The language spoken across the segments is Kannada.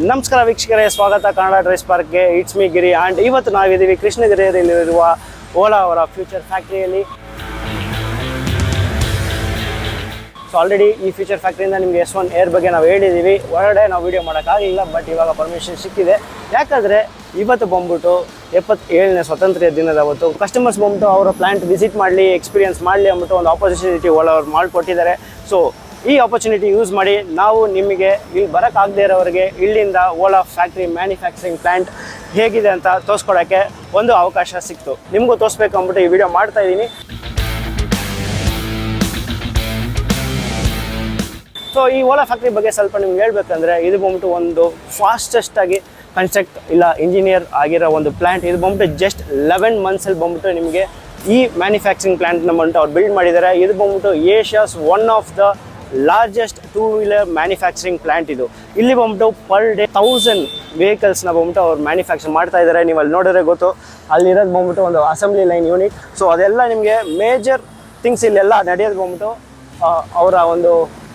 ನಮಸ್ಕಾರ ವೀಕ್ಷಕರೇ, ಸ್ವಾಗತ ಕನ್ನಡ DriveSparkಗೆ. ಇಟ್ಸ್ ಮೀ ಗಿರಿ ಆ್ಯಂಡ್ ಇವತ್ತು ನಾವಿದ್ದೀವಿ ಕೃಷ್ಣಗಿರಿಯಲ್ಲಿರುವ ಓಲಾ ಅವರ ಫ್ಯೂಚರ್ ಫ್ಯಾಕ್ಟ್ರಿಯಲ್ಲಿ. ಸೊ ಆಲ್ರೆಡಿ ಈ ಫ್ಯೂಚರ್ ಫ್ಯಾಕ್ಟ್ರಿಯಿಂದ ನಿಮಗೆ S1 ಏರ್ ಬಗ್ಗೆ ನಾವು ಹೇಳಿದ್ದೀವಿ. ಹೊರಗಡೆ ನಾವು ವೀಡಿಯೋ ಮಾಡೋಕ್ಕಾಗಲಿಲ್ಲ, ಬಟ್ ಇವಾಗ ಪರ್ಮಿಷನ್ ಸಿಕ್ಕಿದೆ. ಯಾಕಂದರೆ ಇವತ್ತು ಬಂದ್ಬಿಟ್ಟು 77ನೇ ಸ್ವಾತಂತ್ರ್ಯ ದಿನದ ಅವತ್ತು ಕಸ್ಟಮರ್ಸ್ ಬಂದ್ಬಿಟ್ಟು ಅವರ ಪ್ಲ್ಯಾಂಟ್ ವಿಸಿಟ್ ಮಾಡಲಿ, ಎಕ್ಸ್ಪೀರಿಯನ್ಸ್ ಮಾಡಲಿ ಅಂದ್ಬಿಟ್ಟು ಒಂದು ಆಪರ್ಚುನಿಟಿ ಓಲಾ ಅವ್ರು ಮಾಡಿಕೊಟ್ಟಿದ್ದಾರೆ. ಸೊ ಈ ಆಪರ್ಚುನಿಟಿ ಯೂಸ್ ಮಾಡಿ ನಾವು ನಿಮಗೆ ಇಲ್ಲಿ ಬರೋಕ್ಕಾಗದೇ ಇರೋರಿಗೆ ಇಲ್ಲಿಂದ ಓಲಾ ಫ್ಯಾಕ್ಟ್ರಿ ಮ್ಯಾನುಫ್ಯಾಕ್ಚರಿಂಗ್ ಪ್ಲ್ಯಾಂಟ್ ಹೇಗಿದೆ ಅಂತ ತೋರಿಸ್ಕೊಡೋಕ್ಕೆ ಒಂದು ಅವಕಾಶ ಸಿಕ್ತು. ನಿಮಗೂ ತೋರಿಸ್ಬೇಕು ಅಂದ್ಬಿಟ್ಟು ಈ ವಿಡಿಯೋ ಮಾಡ್ತಾ ಇದ್ದೀನಿ. ಸೊ ಈ ಓಲಾ ಫ್ಯಾಕ್ಟ್ರಿ ಬಗ್ಗೆ ಸ್ವಲ್ಪ ನಿಮ್ಗೆ ಹೇಳ್ಬೇಕಂದ್ರೆ, ಇದು ಬಂದ್ಬಿಟ್ಟು ಒಂದು ಫಾಸ್ಟೆಸ್ಟಾಗಿ ಕನ್ಸ್ಟ್ರಕ್ಟ್ ಇಲ್ಲ ಇಂಜಿನಿಯರ್ ಆಗಿರೋ ಒಂದು ಪ್ಲ್ಯಾಂಟ್. ಇದು ಬಂದ್ಬಿಟ್ಟು ಜಸ್ಟ್ 11 ಮಂತ್ಸಲ್ಲಿ ಬಂದ್ಬಿಟ್ಟು ನಿಮಗೆ ಈ ಮ್ಯಾನುಫ್ಯಾಕ್ಚರಿಂಗ್ ಪ್ಲ್ಯಾಂಟ್ನ ಬಂದ್ಬಿಟ್ಟು ಅವ್ರು ಬಿಲ್ಡ್ ಮಾಡಿದ್ದಾರೆ. ಇದು ಬಂದ್ಬಿಟ್ಟು Asia's one of the largest 2-wheeler manufacturing plant. ಇದು ಇಲ್ಲಿ ಬಂದ್ಬಿಟ್ಟು ಪರ್ ಡೇ 1000 ವೆಹಿಕಲ್ಸ್ನ ಬಂದ್ಬಿಟ್ಟು ಅವ್ರು ಮ್ಯಾನುಫ್ಯಾಕ್ಚರ್ ಮಾಡ್ತಾ ಇದ್ದಾರೆ. ನೀವು ಅಲ್ಲಿ ನೋಡಿದ್ರೆ ಗೊತ್ತು, ಅಲ್ಲಿರೋದು ಬಂದ್ಬಿಟ್ಟು ಒಂದು ಅಸೆಂಬ್ಲಿ ಲೈನ್ ಯೂನಿಟ್. ಸೊ ಅದೆಲ್ಲ ನಿಮಗೆ ಮೇಜರ್ ಥಿಂಗ್ಸ್ ಇಲ್ಲೆಲ್ಲ ನಡೆಯೋದು ಬಂದ್ಬಿಟ್ಟು ಅವರ ಒಂದು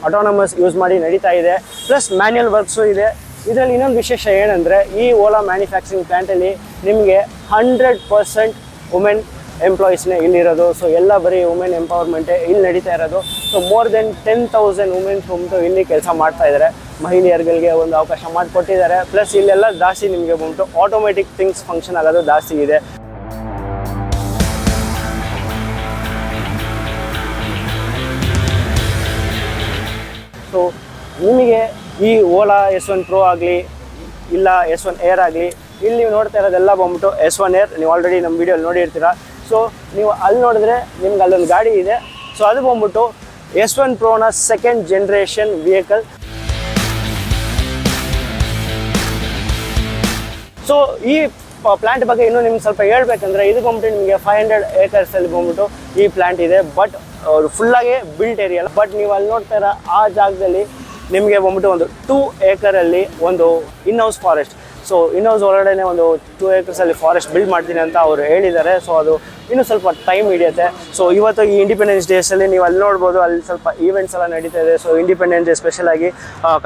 ಆಟೋನಮಸ್ ಯೂಸ್ ಮಾಡಿ ನಡೀತಾ ಇದೆ. ಪ್ಲಸ್ ಮ್ಯಾನ್ಯಲ್ ವರ್ಕ್ಸು ಇದೆ. ಇದರಲ್ಲಿ ಇನ್ನೊಂದು ವಿಶೇಷ ಏನಂದರೆ, ಈ ಓಲಾ ಮ್ಯಾನುಫ್ಯಾಕ್ಚರಿಂಗ್ ಪ್ಲ್ಯಾಂಟಲ್ಲಿ ನಿಮಗೆ 100% ವುಮೆನ್ ಎಂಪ್ಲಾಯೀಸ್ನೇ ಇಲ್ಲಿರೋದು. ಸೊ ಎಲ್ಲ ಬರೀ ವುಮೆನ್ ಎಂಪವರ್ಮೆಂಟೇ ಇಲ್ಲಿ ನಡೀತಾ ಇರೋದು. ಸೊ ಮೋರ್ ದೆನ್ 10,000 ವುಮೆನ್ಸ್ ಬಂದ್ಬಿಟ್ಟು ಇಲ್ಲಿ ಕೆಲಸ ಮಾಡ್ತಾ ಇದ್ದಾರೆ. ಮಹಿಳೆಯರುಗಳಿಗೆ ಒಂದು ಅವಕಾಶ ಮಾಡಿಕೊಟ್ಟಿದ್ದಾರೆ. ಪ್ಲಸ್ ಇಲ್ಲೆಲ್ಲ ಜಾಸ್ತಿ ನಿಮಗೆ ಬಂದ್ಬಿಟ್ಟು ಆಟೋಮೆಟಿಕ್ ಥಿಂಗ್ಸ್ ಫಂಕ್ಷನ್ ಆಗೋದು ಜಾಸ್ತಿ ಇದೆ. ಸೊ ನಿಮಗೆ ಈ ಓಲಾ S1 Pro ಆಗಲಿ ಇಲ್ಲ S1 ಏರ್ ಆಗಲಿ, ಇಲ್ಲಿ ನೀವು ನೋಡ್ತಾ ಇರೋದೆಲ್ಲ ಬಂದ್ಬಿಟ್ಟು S1 ಏರ್. ನೀವು ಆಲ್ರೆಡಿ ನಮ್ಮ ವೀಡಿಯೋಲಿ ನೋಡಿರ್ತೀರ. ಸೊ ನೀವು ಅಲ್ಲಿ ನೋಡಿದ್ರೆ ನಿಮ್ಗೆ ಅಲ್ಲೊಂದು ಗಾಡಿ ಇದೆ. ಸೊ ಅದು ಬಂದ್ಬಿಟ್ಟು S1 Proನ 2nd generation vehicle. So ಈ ಪ್ಲ್ಯಾಂಟ್ ಬಗ್ಗೆ ಇನ್ನೂ ನಿಮ್ಗೆ ಸ್ವಲ್ಪ ಹೇಳ್ಬೇಕಂದ್ರೆ, ಇದು ಬಂದ್ಬಿಟ್ಟು ನಿಮಗೆ 500 acres ಬಂದ್ಬಿಟ್ಟು ಈ ಪ್ಲ್ಯಾಂಟ್ ಇದೆ. ಬಟ್ ಅವರು ಫುಲ್ಲಾಗಿ ಬಿಲ್ಟ್ ಏರಿಯಾ ಅಲ್ಲ. ಬಟ್ ನೀವು ಅಲ್ಲಿ ನೋಡ್ತಾ ಇರೋ ಆ ಜಾಗದಲ್ಲಿ ನಿಮಗೆ ಬಂದ್ಬಿಟ್ಟು ಒಂದು 2 acreಲ್ಲಿ ಒಂದು ಇನ್-ಹೌಸ್ ಫಾರೆಸ್ಟ್. ಸೊ ಇನ್-ಹೌಸ್ ಒಳಗಡೆ ಒಂದು 2 acresಲ್ಲಿ ಫಾರೆಸ್ಟ್ ಬಿಲ್ಡ್ ಮಾಡ್ತೀನಿ ಅಂತ ಅವರು ಹೇಳಿದ್ದಾರೆ. ಸೊ ಅದು ಇನ್ನೂ ಸ್ವಲ್ಪ ಟೈಮ್ ಹಿಡಿಯುತ್ತೆ. ಸೊ ಇವತ್ತು ಈ ಇಂಡಿಪೆಂಡೆನ್ಸ್ ಡೇಸಲ್ಲಿ ನೀವು ಅಲ್ಲಿ ನೋಡ್ಬೋದು, ಅಲ್ಲಿ ಸ್ವಲ್ಪ ಈವೆಂಟ್ಸ್ ಎಲ್ಲ ನಡೀತಾ ಇದೆ. ಸೊ ಇಂಡಿಪೆಂಡೆನ್ಸ್ ಡೇ ಸ್ಪೆಷಲಾಗಿ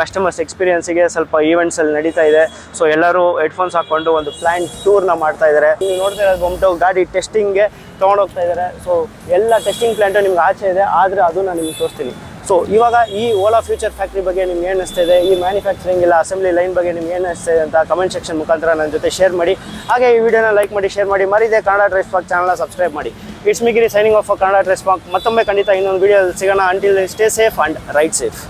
ಕಸ್ಟಮರ್ಸ್ ಎಕ್ಸ್ಪೀರಿಯನ್ಸಿಗೆ ಸ್ವಲ್ಪ ಈವೆಂಟ್ಸ್ ಅಲ್ಲಿ ನಡೀತಾ ಇದೆ. ಸೊ ಎಲ್ಲರೂ ಹೆಡ್ಫೋನ್ಸ್ ಹಾಕ್ಕೊಂಡು ಒಂದು ಪ್ಲ್ಯಾಂಟ್ ಟೂರ್ನ ಮಾಡ್ತಾ ಇದ್ದಾರೆ. ನೀವು ನೋಡ್ತಾ ಇರೋದು ಬಂದ್ಬಿಟ್ಟು ಗಾಡಿ ಟೆಸ್ಟಿಂಗ್ಗೆ ತೊಗೊಂಡೋಗ್ತಾ ಇದ್ದಾರೆ. ಸೊ ಎಲ್ಲ ಟೆಸ್ಟಿಂಗ್ ಪ್ಲ್ಯಾಂಟು ನಿಮ್ಗೆ ಆಚೆ ಇದೆ, ಆದರೆ ಅದು ನಾನು ನಿಮ್ಗೆ ತೋರಿಸ್ತೀನಿ. ಸೊ ಇವಾಗ ಈ ಓಲಾ ಫ್ಯೂಚರ್ ಫ್ಯಾಕ್ಟ್ರಿ ಬಗ್ಗೆ ನಿಮ್ಗೆ ಏನು ಅನಿಸ್ತಿದೆ, ಈ ಮ್ಯಾನುಫ್ಯಾಕ್ಚರಿಂಗ್ ಇಲ್ಲ ಅಸೆಂಬ್ಲಿ ಲೈನ್ ಬಗ್ಗೆ ನಿಮ್ಗೆ ಏನು ಅನಿಸ್ತಿದೆ ಅಂತ ಕಮೆಂಟ್ ಸೆಕ್ಷನ್ ಮುಖಾಂತರ ನನ್ನ ಜೊತೆ ಶೇರ್ ಮಾಡಿ. ಹಾಗೆ ಈ ವಿಡಿಯೋನ ಲೈಕ್ ಮಾಡಿ, ಶೇರ್ ಮಾಡಿ. ಮರಿದೆ ಕನ್ನಡ DriveSpark ಚಾನಲ್ನ ಸಬ್ಸ್ಕ್ರೈಬ್ ಮಾಡಿ. It's me Giri signing off Kannada DriveSpark. ಮತ್ತೊಮ್ಮೆ ಖಂಡಿತ ಇನ್ನೊಂದು ವಿಡಿಯೋದಲ್ಲಿ ಸಿಗೋಣ. Until stay safe and ride safe.